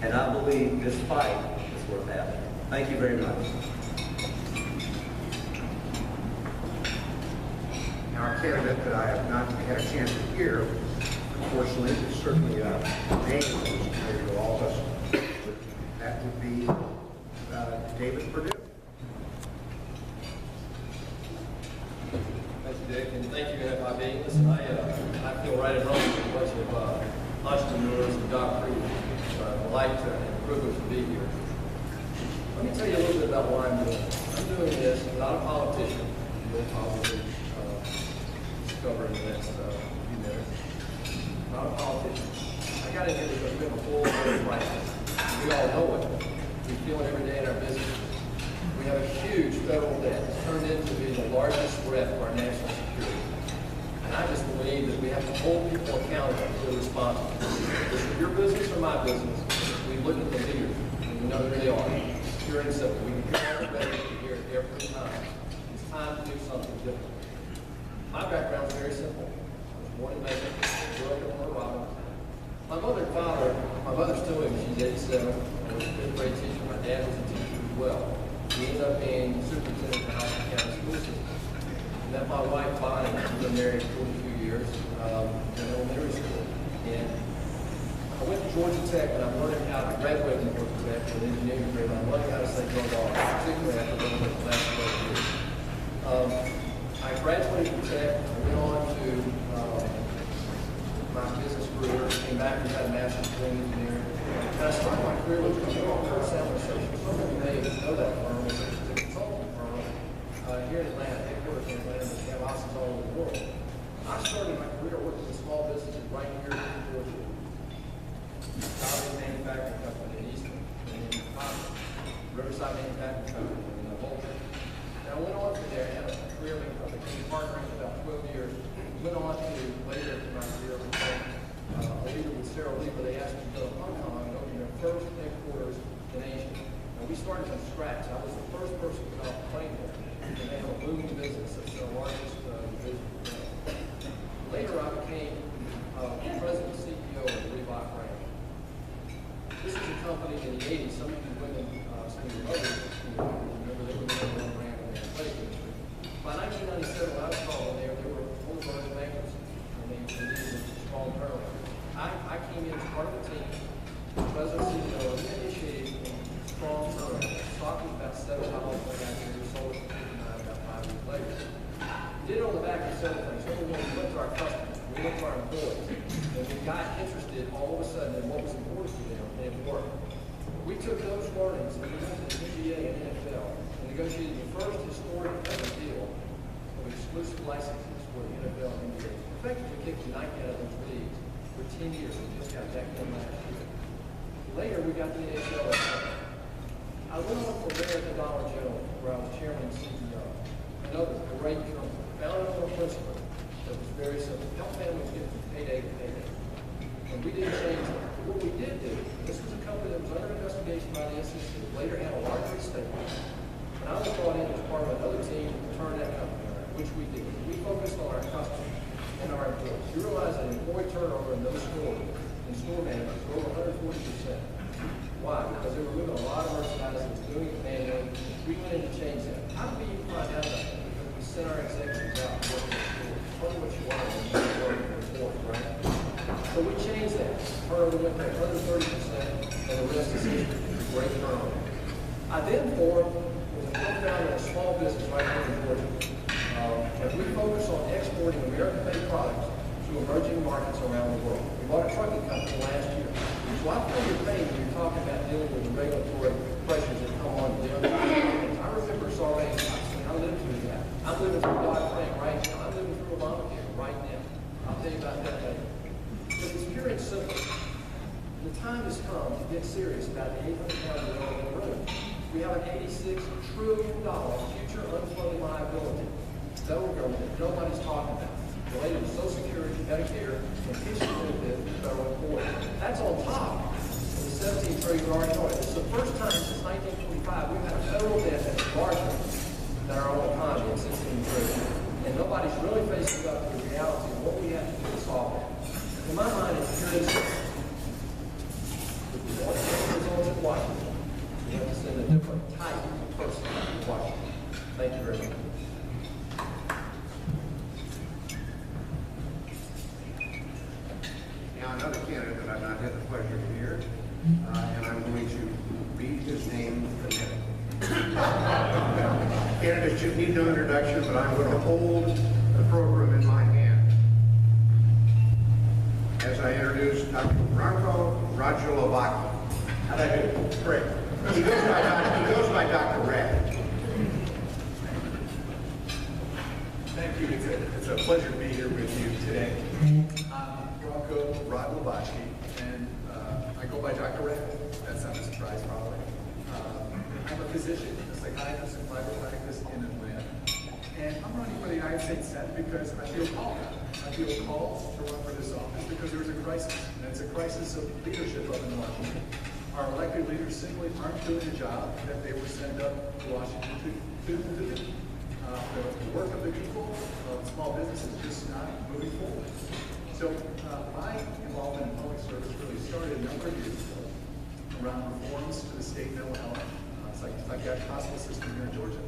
And I believe this fight is worth having. Thank you very much. Now, our candidate that I have not had a chance to hear, unfortunately, is certainly a name that was familiar to all of us. That would be David Perdue. Thank you, Dick, and thank you, NFIB. Listen, I feel right at home with a bunch of entrepreneurs and doctors. Delight and privilege to be here. Let me tell you a little bit about why I'm doing this. I'm doing this, I'm not a politician. You'll probably discover in the next few minutes. Not a politician. I got in here because we have a full crisis. We all know it. We feel it every day in our business. We have a huge federal debt. It's turned into being the largest threat for our national security. And I just believe that we have to hold people accountable for the responsibility. This is your business or my business. We look at the leaders and we know who they are. Pure and simple. We can hear all the better to hear it every time. It's time to do something different. My background is very simple. I was born in Macon, grew up in Colorado. My mother and father, my mother's still living, she's 87, and was a fifth grade teacher. My dad was a teacher as well. He ended up being superintendent of the House County School System. I met my wife, Bonnie. We've been married 42 years in elementary school. And I went to Georgia Tech, and I'm learning how to graduate from Georgia Tech with an engineering degree. I'm learning how to say go ball, particularly after living with the last 12 years. I graduated from Tech, I went on to my business career, came back and got a master's degree in engineering. And I started my career with a company called Sound Associates. Some of you may know that firm. It's a consulting firm here in Atlanta, headquarters in Atlanta, but we have offices all over the world. I started my career working with small businesses right here in Georgia. Valley Manufacturing Company in Eastman, and in Riverside Manufacturing Company in Bolton. And I went on from there and had a career I became partnering for about 12 years. Went on to later in my career became a leader with Sarah Lee, where they asked me to go to Hong Kong and open their first headquarters in Asia. And we started from scratch. I was the first person to get off the plane there. And they have a booming business. It's their largest division. Later I became president and CEO of the Reebok brand. This is a company in the 80s. Some of you women, some of your mothers, remember they were the number one brand in the athletic industry. By 1997, when I was calling there, they were full of bankruptcy, and they needed a strong turnaround. I came in as part of the team, president CEO, and we initiated a strong turnaround. Stock was about $7 when I got here. We sold it for $59 about 5 years later. We did it on the back of several things. Number one, we went to our customers, we went to our employees, and we got interested all of a sudden in what was important to them, and it worked. We took those learnings and we went to the NBA and NFL and negotiated the first historic ever deal of exclusive licenses for the NFL and NBA. Effectively kicked Nike out of those leagues for 10 years. We just got back in last year. Later, we got the NHL. I went on from there to Dollar General, where I was chairman and CEO. Another great company, founded on a principle that was very simple. Help families get from payday to payday. And we didn't change that. But what we did do, this was a company that was under investigation by the SEC, later had a larger estate. And I was brought in as part of another team to turn that company around, which we did. We focused on our customers and our employees. You realize that employee turnover in those stores, in store managers, was over 140%. Why? Because they were moving a lot of merchandise and was doing it manually. We went in to change that. How did we even find out about that? Because we sent our executives out to work in the stores. Tell me what you want and you work in the stores, right? So we changed that. Turnover went to 130%, and the rest is history. Great turnover. I then formed, was a co-founder of a small business right here in Georgia. And we focus on exporting American-made products to emerging markets around the world. We bought a trucking company last year. So I feel your pain when you're talking about dealing with the regulatory pressures that come on to the other companies. I remember Sarbanes-Oxley. I lived through that. I'm living through Dodd-Frank right now. I'm living through Obamacare right now. I'll tell you about that later. But it's pure and simple. The time has come to get serious about the $800 billion in the room. We have an $86 trillion future unfunded liability. Federal government that nobody's talking about, related to Social Security, Medicare, and pension benefits for federal employees. That's on top of the $17 trillion already on it. It's the first time since 1945 we've had a federal debt that's larger than our own economy at $16 trillion. And nobody's really facing up to the reality of what we have to do to solve that. In my mind, it's pure and simple. If we want to change this not had the pleasure to hear, and I'm going to read his name phonetically. Candidates should need no introduction, but I'm going to hold the program in my hand as I introduce Dr. Branko Rajulovaki. How'd I do? Great. He goes by Dr. Rad. Thank you. It's a pleasure to be here with you today. I'm Branko Rajulovaki, and I go by Dr. Red. That's not a surprise, probably. I'm a physician, a psychiatrist in private practice in Atlanta. And I'm running for the United States Senate because I feel called. I feel called to run for this office because there's a crisis, and it's a crisis of leadership up in Washington. Our elected leaders simply aren't doing the job that they were sent up to Washington to do. The work of the people, small business is just not moving forward. So my involvement in public service really started a number of years ago around reforms to the state mental health psychiatric hospital system here in Georgia.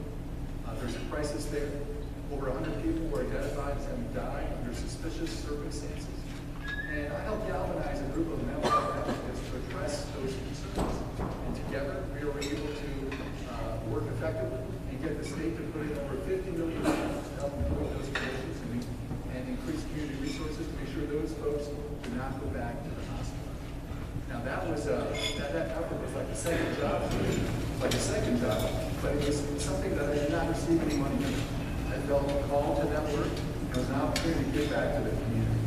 There's a crisis there. Over 100 people were identified as having died under suspicious circumstances. And I helped galvanize a group of mental health advocates to address those concerns. And together we were able to work effectively and get the state to put in over $50 million to help improve those conditions and increase community resources to make sure those folks do not go back to the hospital. Now that was that effort was like a second job for me, but it was something that I did not receive any money for. I felt called to that work, and it was an opportunity to give back to the community.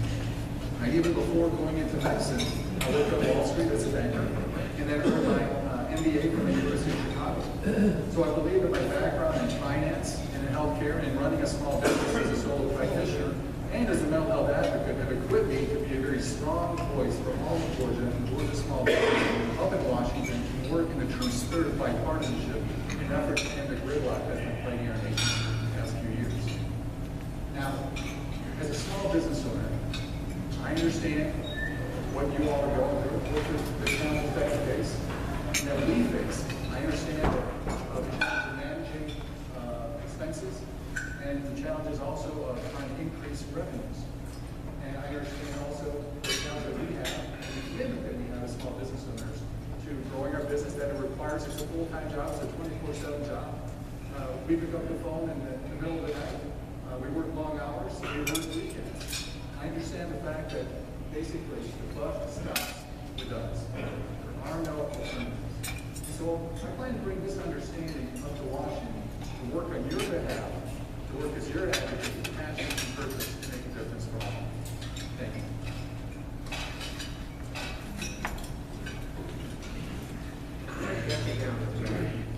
Now, even before going into medicine, I worked on Wall Street as a banker, and then earned my MBA from the University of Chicago. So I believe that my background in finance and in healthcare and running a small business as a solo practitioner and as a mental health advocate have equipped me to be a very strong voice for all of Georgia and Georgia small business up in Washington and work in the true spirit of bipartisanship in an effort to end the gridlock that's been plaguing our nation for the past few years. Now, as a small business owner, I understand what you all are going through, what the challenges that you face, and that we face. I understand the challenge of managing expenses and the challenges also of trying to increase revenues. And I understand also the challenge that we have and the commitment that we have as small business owners to growing our business, that it requires us a full-time job, it's a 24/7 job. We pick up the phone in the middle of the night. We work long hours, we work weekends. I understand the fact that basically the buck stops with us. There are no alternatives. So I plan to bring this understanding up to Washington to work on your behalf, to work as your advocate with passion and purpose to make a difference for all. Thank you.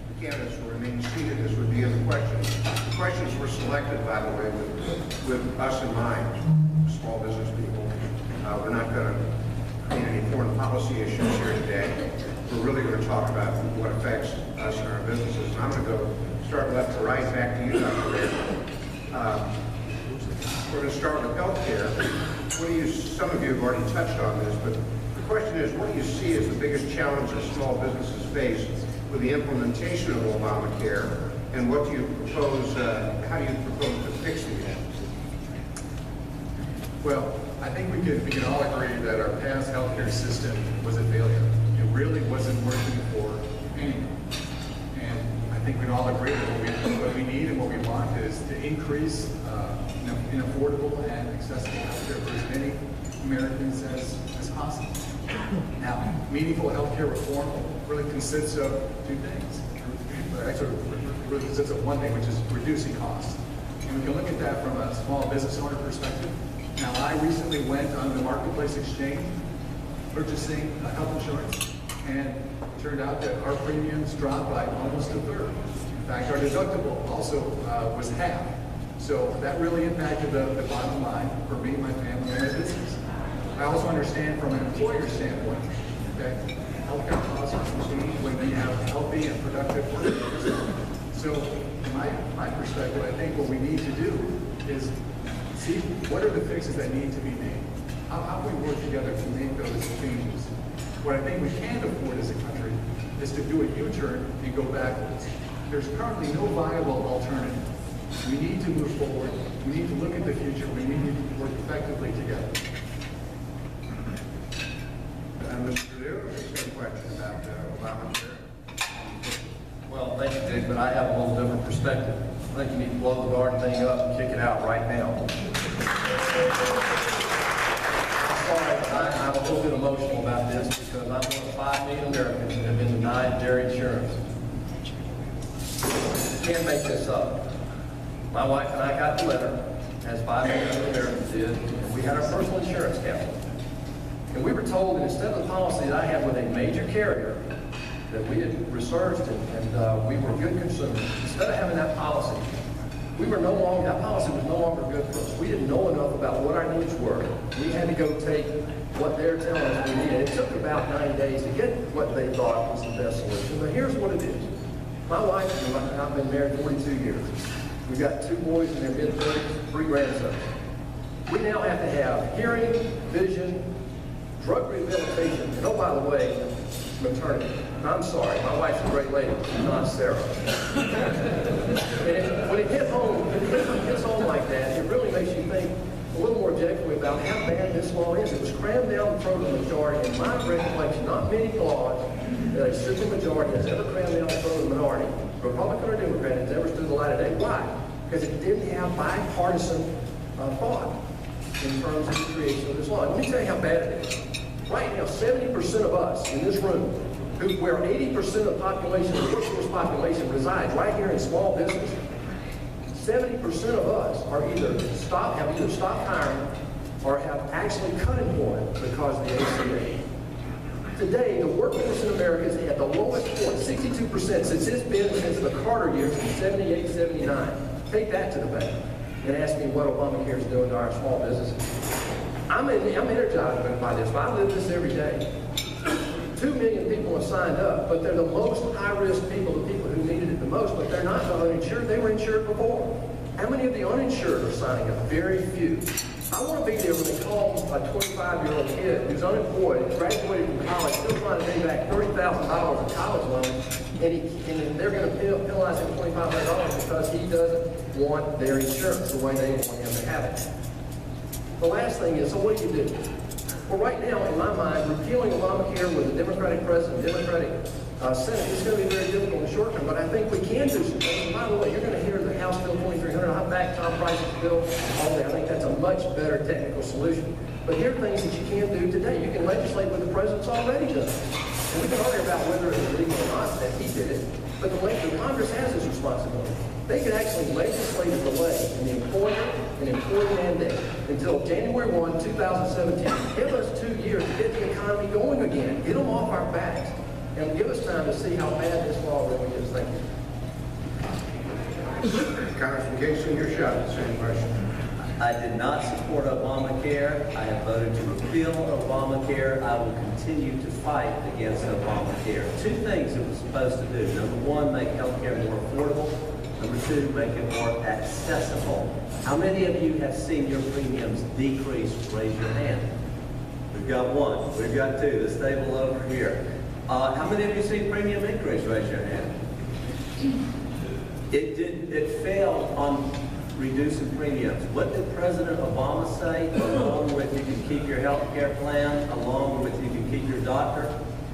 The candidates will remain seated. This would be in the questions. The questions were selected, by the way, with us in mind, small business people. We're not going to create any foreign policy issues here today. We're really going to talk about what affects us and our businesses. And I'm going to go start left to right, back to you, Dr. Ray. We're going to start with healthcare. Some of you have already touched on this, but the question is, what do you see as the biggest challenge that small businesses face with the implementation of Obamacare, and what do you propose, how do you propose to fix these? Well, I think we can all agree that our past healthcare system was a failure. It really wasn't working for anyone. And I think we can all agree that what we need and what we want is to increase in affordable and accessible healthcare for as many Americans as possible. Now, meaningful healthcare reform really consists of two things. Actually, it really consists of one thing, which is reducing costs. And we can look at that from a small business owner perspective. Now, I recently went on the Marketplace Exchange purchasing health insurance, and it turned out that our premiums dropped by almost a third. In fact, our deductible also was half. So that really impacted the bottom line for me, my family, and my business. I also understand from an employer standpoint that healthcare costs change when we have healthy and productive workers. So from my perspective, I think what we need to do is see what are the fixes that need to be made. How can we work together to make those changes? What I think we can't afford as a country is to do a U-turn and go backwards. There's currently no viable alternative. We need to move forward. We need to look at the future. We need to work effectively together. Purdue, is there any question about Obamacare? Well, thank you, Dick, but I have a little different perspective. I think you need to blow the garden thing up and kick it out right now. I'm sorry, I'm a little bit emotional about this because I'm one of 5 million Americans that have been denied dairy insurance. You can't make this up. My wife and I got the letter, as 5 million Americans did, and we had our personal insurance council. And we were told that instead of the policy that I had with a major carrier, that we had researched and we were good consumers, instead of having that policy, that policy was no longer good for us. We didn't know enough about what our needs were. We had to go take what they're telling us we needed. It took about 9 days to get what they thought was the best solution. But here's what it is. My wife and I have been married 42 years. We've got 2 boys in their mid-30s, 3 grandsons. We now have to have hearing, vision, drug rehabilitation, and oh, by the way, maternity. I'm sorry, my wife's a great lady, she's not Sarah. And when it hits home like that, it really makes you think a little more objectively about how bad this law is. It was crammed down the throat of the majority, in my recollection, not many laws that a super majority has ever crammed down the throat of the minority, Republican or Democrat, has ever stood the light of day. Why? Because it didn't have bipartisan thought in terms of the creation of this law. Let me tell you how bad it is. Right now, 70% of us in this room, where 80% of the population, the workforce population, resides right here in small business, 70% of us are have either stopped hiring or have actually cut employment because of the ACA. Today, the workforce in America is at the lowest point, 62%, since the Carter years, in 78, 79. Take that to the bank and ask me what Obamacare is doing to our small businesses. I'm energized by this. I live this every day. 2 million people have signed up, but they're the most high-risk people, the people who needed it the most, but they're not the uninsured. They were insured before. How many of the uninsured are signing up? Very few. I want to be there when they call a 25-year-old kid who's unemployed, graduated from college, still trying to pay back $30,000 in college loans, and they're going to penalize him $2,500 because he doesn't want their insurance the way they want him to have it. The last thing is, so what do you do? Well, right now, in my mind, repealing Obamacare with a Democratic president, Democratic Senate is going to be very difficult in the short term, but I think we can do some things. And by the way, you're going to hear the House Bill 2300. I back Tom Price's bill all day. I think that's a much better technical solution. But here are things that you can do today. You can legislate what the president's already done. And we can argue about whether it's legal or not that he did it, but the Congress has this responsibility. They can actually legislate a delay in the employer and employee mandate until January 1, 2017. Give us 2 years to get the economy going again. Get them off our backs. And give us time to see how bad this law really is. Thank you. Congressman Casey, your shot at the same question. I did not support Obamacare. I have voted to repeal Obamacare. I will continue to fight against Obamacare. 2 things it was supposed to do. Number 1, make health care more affordable. Number 2, make it more accessible. How many of you have seen your premiums decrease? Raise your hand. We've got 1. We've got 2. This table over here. How many of you seen premium increase? Raise your hand. It failed on reducing premiums. What did President Obama say? Along with you can keep your health care plan, along with you can keep your doctor.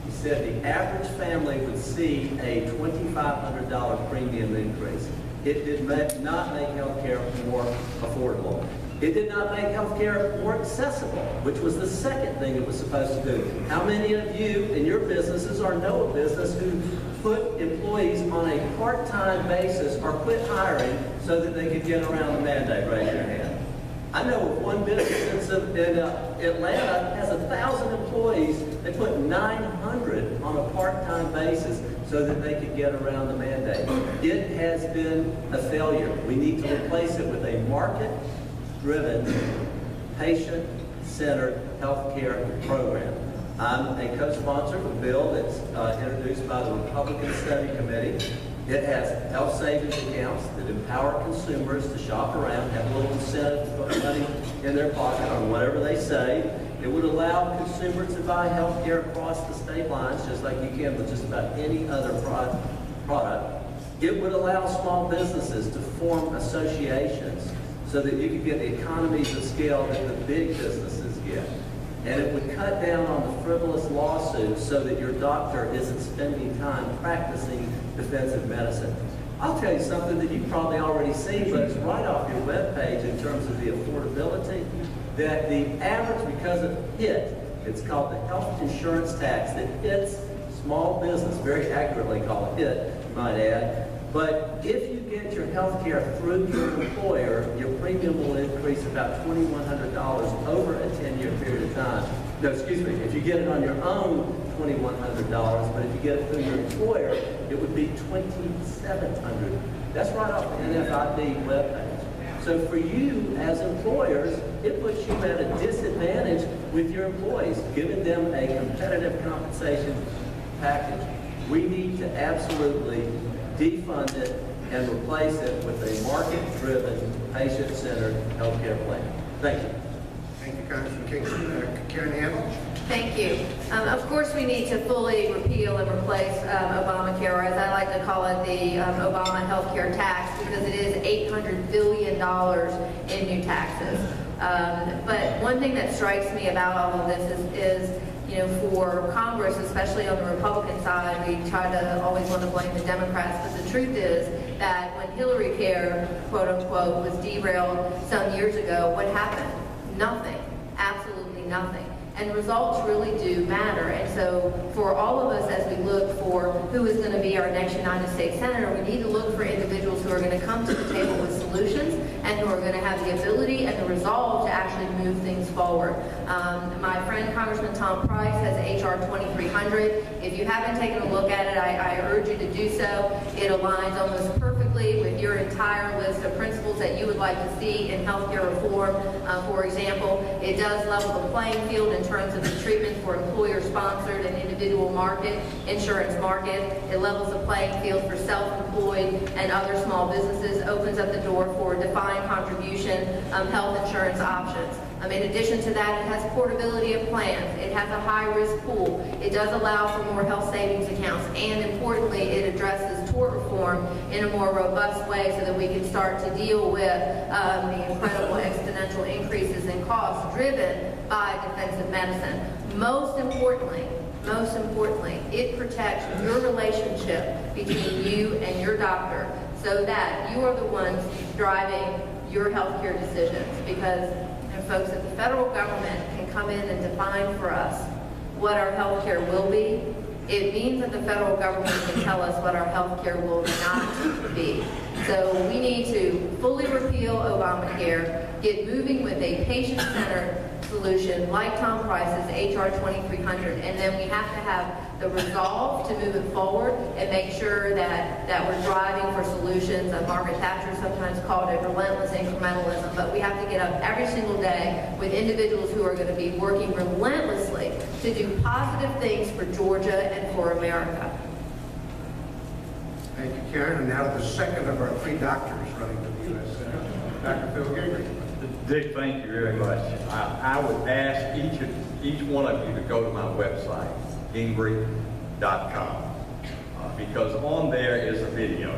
He said the average family would see a $2,500 premium increase. It did not make health care more affordable. It did not make health care more accessible, which was the second thing it was supposed to do. How many of you in your businesses or know a business who put employees on a part-time basis or quit hiring so that they could get around the mandate? Raise your hand. I know of one business in Atlanta has 1,000 employees. They put 900 on a part-time basis so that they could get around the mandate. It has been a failure. We need to replace it with a market-driven, patient-centered health care program. I'm a co-sponsor of a bill that's introduced by the Republican Study Committee. It has health savings accounts that empower consumers to shop around, have a little incentive to put money in their pocket on whatever they save. It would allow consumers to buy health care across the state lines, just like you can with just about any other product. It would allow small businesses to form associations so that you could get the economies of scale that the big businesses get. And it would cut down on the frivolous lawsuits so that your doctor isn't spending time practicing defensive medicine. I'll tell you something that you've probably already seen, but it's right off your webpage in terms of the affordability, that the average, because of HIT, it's called the health insurance tax that hits small business, very accurately called HIT, you might add. But if you get your health care through your employer, your premium will increase about $2,100 over a 10-year period of time. No, excuse me, if you get it on your own, $2,100, but if you get it through your employer, it would be $2,700. That's right off the NFIB webpage. So for you as employers, it puts you at a disadvantage with your employees, giving them a competitive compensation package. We need to absolutely defund it and replace it with a market-driven, patient-centered healthcare plan. Thank you. Thank you, Congressman Kingston. Karen Hamel? Thank you. Of course, we need to fully repeal and replace Obamacare, or as I like to call it, the Obama healthcare tax, because it is $800 billion in new taxes. But one thing that strikes me about all of this is you know, for Congress, especially on the Republican side, we try to always want to blame the Democrats, but the truth is that when Hillary Care, quote unquote, was derailed some years ago, what happened? Nothing. Absolutely nothing. And results really do matter. And so for all of us, as we look for who is going to be our next United States Senator, we need to look for individuals who are going to come to the table with solutions and who are going to have the ability and the resolve to actually move things forward. My friend Congressman Tom Price has H.R. 2300. If you haven't taken a look at it, I urge you to do so. It aligns almost perfectly with your entire list of principles that you would like to see in healthcare reform. For example, it does level the playing field in terms of the treatment for employer-sponsored and individual market, insurance market. It levels the playing field for self-employed and other small businesses, opens up the door for defined contribution health insurance options. In addition to that, it has portability of plans. It has a high-risk pool. It does allow for more health savings accounts. And importantly, it addresses tort reform in a more robust way so that we can start to deal with the incredible exponential increases in costs driven by defensive medicine. Most importantly, it protects your relationship between you and your doctor so that you are the ones driving your healthcare decisions. Because folks, if the federal government can come in and define for us what our health care will be, it means that the federal government can tell us what our health care will not be. So we need to fully repeal Obamacare, get moving with a patient-centered solution like Tom Price's H.R. 2300, and then we have to have the resolve to move it forward and make sure that we're driving for solutions. Margaret Thatcher sometimes called it relentless incrementalism, but we have to get up every single day with individuals who are going to be working relentlessly to do positive things for Georgia and for America. Thank you, Karen. And now the second of our three doctors running for the U.S. Senate, Dr. Phil Gingrich. Dick, thank you very much. I would ask each one of you to go to my website, gingrich.com, because on there is a video,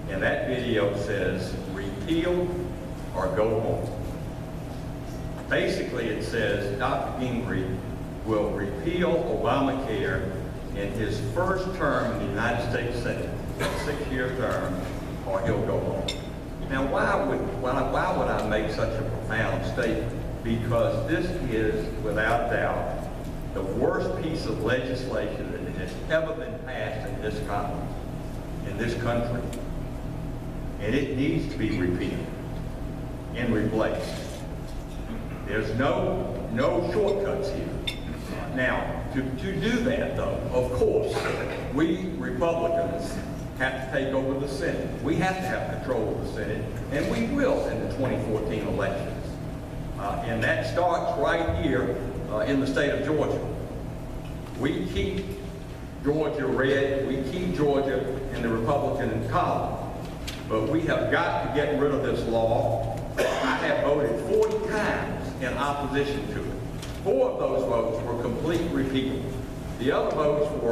and that video says, repeal or go home. Basically, it says Dr. Gingrich will repeal Obamacare in his first term in the United States Senate, a 6-year term, or he'll go home. Now, why would I make such a profound statement? Because this is, without doubt, the worst piece of legislation that has ever been passed in this country, and it needs to be repealed and replaced. There's no shortcuts here. Now, to do that, though, of course, we Republicans have to take over the Senate. We have to have control of the Senate, and we will in the 2014 elections. And that starts right here in the state of Georgia. We keep Georgia red, we keep Georgia in the Republican column, but we have got to get rid of this law. I have voted 40 times in opposition to it. 4 of those votes were complete repeal. The other votes were